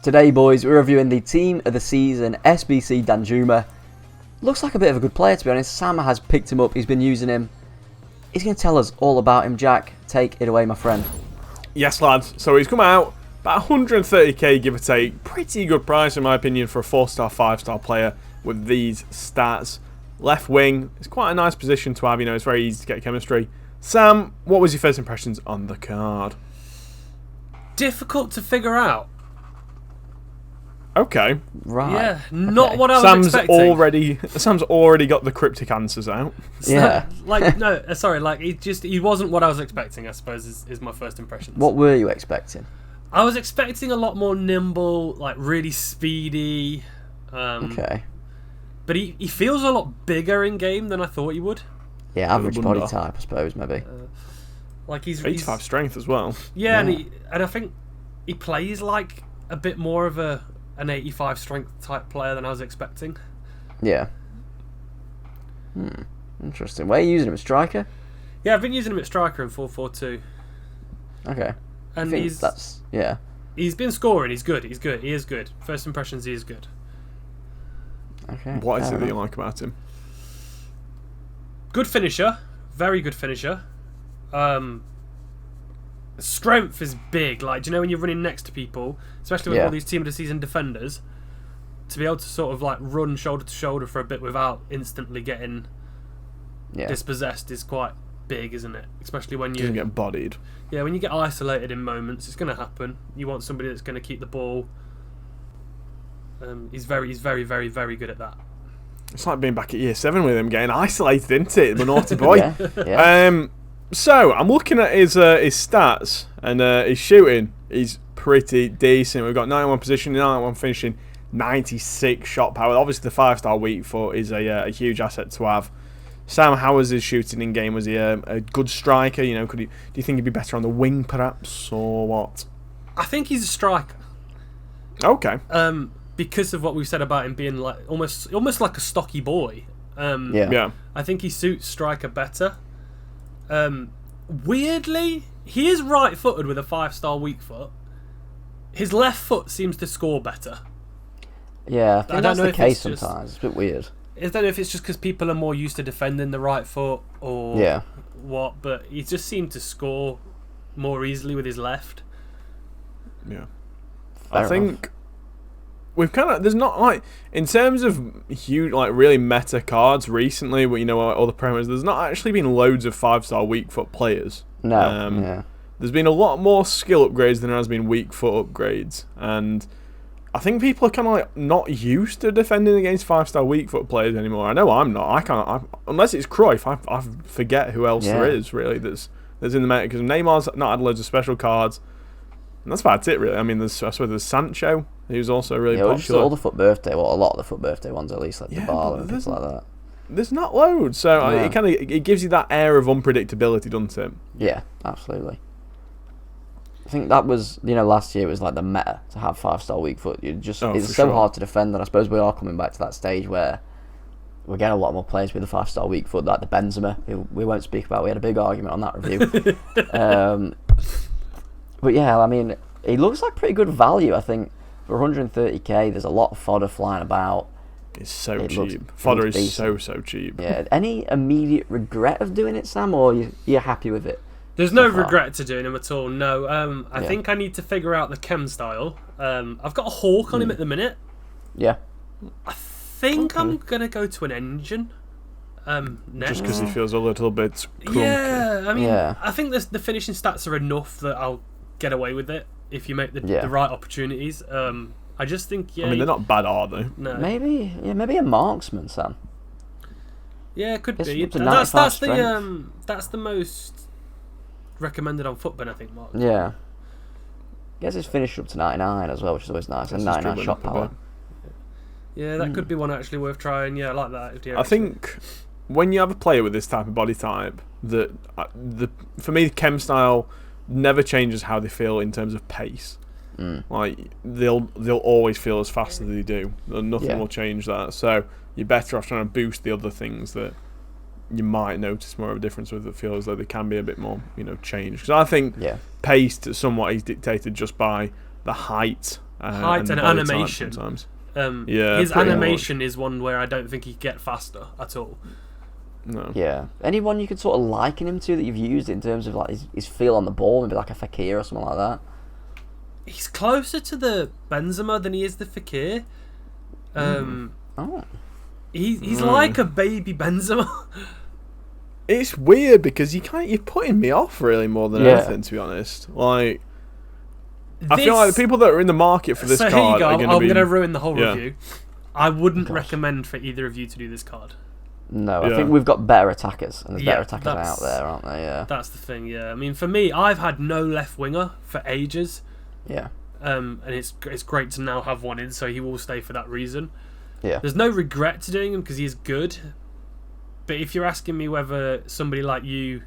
Today, boys, we're reviewing the Team of the Season SBC Danjuma. Looks like a bit of a good player, to be honest. Sam has picked him up. He's been using him. He's going to tell us all about him. Jack, take it away, my friend. Yes, lads. So he's come out about 130k, give or take. Pretty good price, in my opinion, for a 4-star, 5-star player with these stats. Left wing. It's quite a nice position to have. You know, it's very easy to get chemistry. Sam, what was your first impressions on the card? Difficult to figure out. Okay. Right. Yeah, not what I was expecting. Sam's already got the cryptic answers out. Yeah. He wasn't what I was expecting, I suppose, is my first impression. What were you expecting? I was expecting a lot more nimble, like really speedy. Okay. But he feels a lot bigger in game than I thought he would. Yeah, average body type, I suppose, maybe. He's 85 strength as well. Yeah, and I think he plays like a bit more of an 85 strength type player than I was expecting. Yeah. Interesting. Where are you using him? A striker? Yeah, I've been using him at striker in 4-4-2. Okay. And he's been scoring. He's good. He is good. First impressions, he is good. Okay. What is it that you like about him? Good finisher. Very good finisher. Strength is big. Like, do you know when you're running next to people, especially with all these Team of the Season defenders, to be able to sort of like run shoulder to shoulder for a bit without instantly getting dispossessed is quite big, isn't it? Especially when you get bodied. Yeah, when you get isolated in moments, it's going to happen. You want somebody that's going to keep the ball. He's very, very, very good at that. It's like being back at year 7 with him, getting isolated, isn't it? The naughty boy. Yeah. So I'm looking at his stats and his shooting. He's pretty decent. We've got 91 positioning, 91 finishing, 96 shot power. Obviously, the 5-star weak foot is a huge asset to have. Sam, how was his shooting in game? Was he a good striker? You know, do you think he'd be better on the wing, perhaps, or what? I think he's a striker. Okay. Because of what we've said about him being like almost like a stocky boy. Yeah. I think he suits striker better. Weirdly, he is right-footed with a 5-star weak foot. His left foot seems to score better. Yeah, I think that's the case sometimes. It's a bit weird. I don't know if it's just because people are more used to defending the right foot or what, but he just seemed to score more easily with his left. Yeah. Fair enough. Think we've there's not like, in terms of huge, like really meta cards recently, you know, all the promos, there's not actually been loads of 5-star weak foot players. No. There's been a lot more skill upgrades than there has been weak foot upgrades, and I think people are kind of like not used to defending against 5-star weak foot players anymore. I know I'm not. I can't, unless it's Cruyff. I forget who else there is really that's in the meta, because Neymar's not had loads of special cards, and that's about it really. I mean, I suppose there's Sancho, who's also really popular. Just all the FUT birthday, a lot of the FUT birthday ones at least, like the bar and things like that. There's not loads, so it gives you that air of unpredictability, doesn't it? Yeah, absolutely. I think that was, last year it was like the meta to have 5-star weak foot. It's so hard to defend, and I suppose we are coming back to that stage where we're getting a lot more players with a 5-star weak foot, like the Benzema, who we won't speak about. We had a big argument on that review. But yeah, I mean, he looks like pretty good value. I think for 130k, there's a lot of fodder flying about. It's so cheap. Fodder is so cheap. Yeah. Any immediate regret of doing it, Sam, or you're happy with it? There's no regret to doing him at all. No. I think I need to figure out the chem style. I've got a hawk on him at the minute. Yeah. I think I'm gonna go to an engine. Next. Just because he feels a little bit clunky. Yeah, I mean, I think the finishing stats are enough that I'll get away with it if you make the right opportunities. I just think I mean, they're not bad, are they? No. Maybe a marksman, Sam. Yeah, it could be. That's the most recommended on Footbin, I think, Mark. Yeah. Gets his finish up to 99 as well, which is always nice, and 99 shot power. Yeah, that could be one actually worth trying. Yeah, I like that idea. I think when you have a player with this type of body type, for me, the chem style never changes how they feel in terms of pace. Like they'll always feel as fast as they do. Nothing will change that. So you're better off trying to boost the other things that you might notice more of a difference with, that feel as though they can be a bit more, changed. Because I think pace somewhat is dictated just by the height height and animation. Sometimes. His animation is one where I don't think he can get faster at all. No. Yeah. Anyone you could sort of liken him to that you've used in terms of like his feel on the ball, maybe like a Fekir or something like that? He's closer to the Benzema than he is the Fekir. He's like a baby Benzema. It's weird because you're putting me off really more than anything, to be honest. Like, I feel like the people that are in the market for this card are going to be... I'm going to ruin the whole review. I wouldn't recommend for either of you to do this card. No, I think we've got better attackers, and there's better attackers out there, aren't there? Yeah. That's the thing, yeah. I mean, for me, I've had no left winger for ages. Yeah. And it's great to now have one in, so he will stay for that reason. Yeah. There's no regret to doing him because he is good. But if you're asking me whether somebody like you,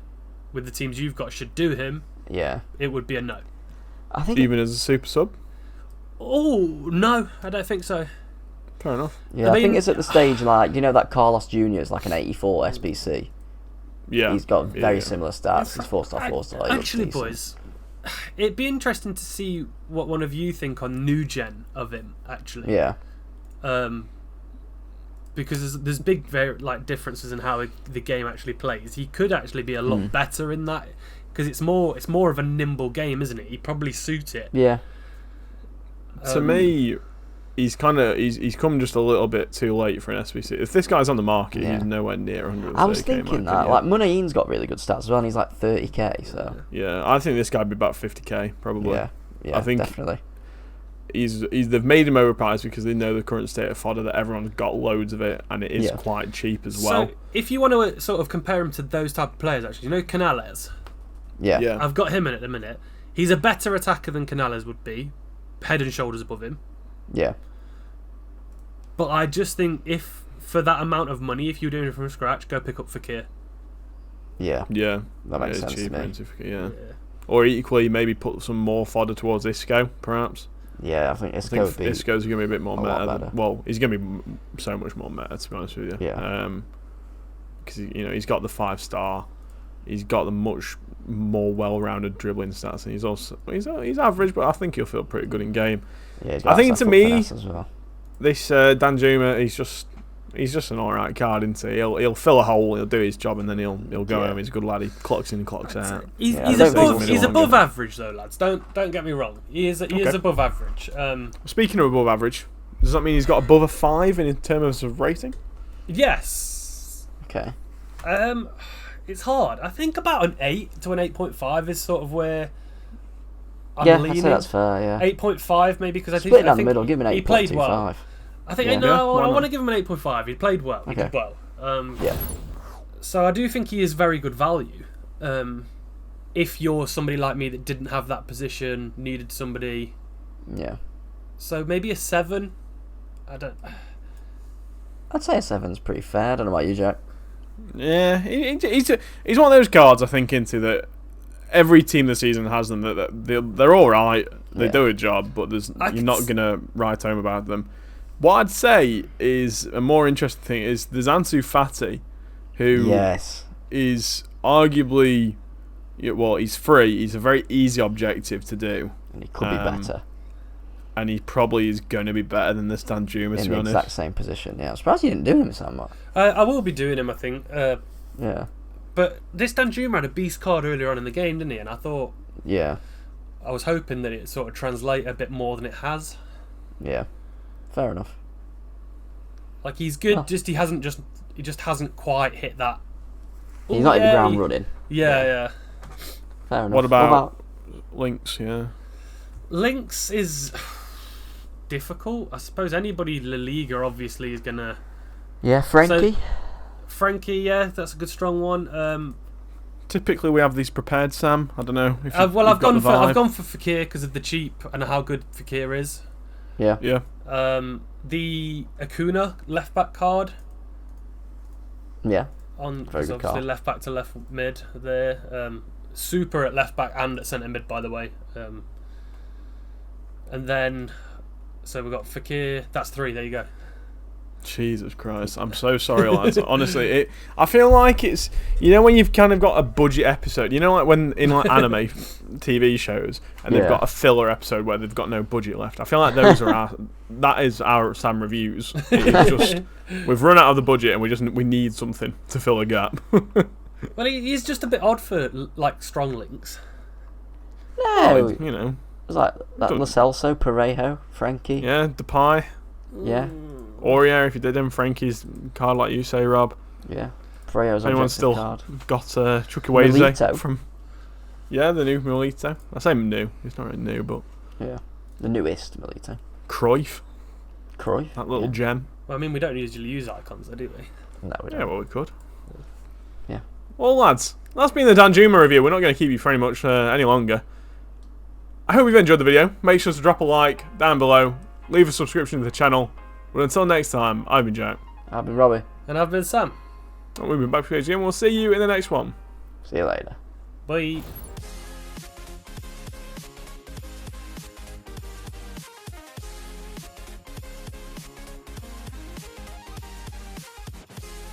with the teams you've got, should do him, it would be a no. I think even as a super sub? Oh, no, I don't think so. Fair enough. Yeah, I think it's at the stage like, you know that Carlos Jr. is like an 84 SBC? Yeah. He's got very similar stats. He's 4-star, 4-star. Actually, boys, it'd be interesting to see what one of you think on new gen of him, actually. Yeah. Because there's big differences in how the game actually plays. He could actually be a lot better in that because it's more of a nimble game, isn't it? He'd probably suit it. Yeah. To me, he's come just a little bit too late for an SBC. If this guy's on the market, he's nowhere near 130k. I was thinking that. Like, Munain's got really good stats as well, and he's like 30k. So yeah, I think this guy'd be about 50k probably. Yeah, I think definitely. They've made him overpriced because they know the current state of fodder, that everyone's got loads of it, and it is quite cheap as well. So if you want to sort of compare him to those type of players, actually, you know Canales? Yeah. I've got him in at the minute. He's a better attacker than Canales would be, head and shoulders above him. Yeah. But I just think if, for that amount of money, if you're doing it from scratch, go pick up Fekir. Yeah. That makes sense to me. Yeah. Or equally, maybe put some more fodder towards Isco, perhaps. Yeah, I think Isco's going to be a bit more meta. Well, he's going to be so much more meta, to be honest with you. Yeah. Because he's got the 5-star, he's got the much more well-rounded dribbling stats, and he's average, but I think he'll feel pretty good in game. Yeah, I think to me, as well. This Danjuma, he's just an alright card, isn't he? He'll fill a hole, he'll do his job, and then he'll go home. He's a good lad. He clocks in and clocks out. He's above average though, lads. Don't get me wrong. He is above average. Speaking of above average, does that mean he's got above a 5 in terms of rating? Yes. Okay. It's hard. I think about an 8 to an 8.5 is sort of where I'm leaning. I'd say that's fair. Yeah. 8.5 maybe because I think split down the middle. Give him an 8.25. He played well. I think I want to give him an 8.5. He played well. He did well. So I do think he is very good value. If you're somebody like me that didn't have that position, needed somebody. Yeah. So maybe a 7. I'd say a 7's pretty fair. I don't know about you, Jack. Yeah, he's one of those cards I think into that every team this season has them that they're all right. They do a job, but you're not gonna write home about them. What I'd say is a more interesting thing is there's Ansu Fati, who is arguably, he's free. He's a very easy objective to do, and he could be better. And he probably is going to be better than this Danjuma, to be honest. In the exact same position. Yeah, I'm surprised you didn't do him so much. I will be doing him, I think. Yeah. But this Danjuma had a beast card earlier on in the game, didn't he? And I thought. Yeah. I was hoping that it sort of translate a bit more than it has. Yeah. Fair enough. Like he's good, he just hasn't quite hit that. He's not hit the ground running. Yeah. Fair enough. What about Lynx? Yeah. Lynx is difficult. I suppose anybody in La Liga obviously is gonna. Yeah, Frankie. Frankie, that's a good strong one. Typically, we have these prepared, Sam. I don't know. If I've gone for Fekir because of the cheap and how good Fekir is. Yeah. The Acuna left back card. Yeah. Very good card. Left back to left mid there. Super at left back and at centre mid, by the way. And then, so we've got Fekir. That's 3. There you go. Jesus Christ. I'm so sorry, lads. Honestly, I feel like it's... You know when you've kind of got a budget episode? You know like when in like anime TV shows and they've got a filler episode where they've got no budget left? I feel like those are that is our Sam reviews. It's just... We've run out of the budget and we need something to fill a gap. Well, he's just a bit odd for like strong links. No, you know. It was like that Lo Celso, Parejo, Frankie. Yeah, Depay. Yeah. Aurier, if you did him, Frankie's card, like you say, Rob. Yeah. Parejo's Anyone's still card. got Chukwueze from... Yeah, the new Milito. I say new. He's not really new, but... Yeah. The newest Milito. Cruyff. That little gem. Well, I mean, we don't usually use icons, though, do we? No, we don't. Yeah, well, we could. Yeah. Well, lads, that's been the Danjuma review. We're not going to keep you very much any longer. I hope you've enjoyed the video. Make sure to drop a like down below. Leave a subscription to the channel. But until next time, I've been Jack. I've been Robbie. And I've been Sam. And we've been back for again. We'll see you in the next one. See you later. Bye.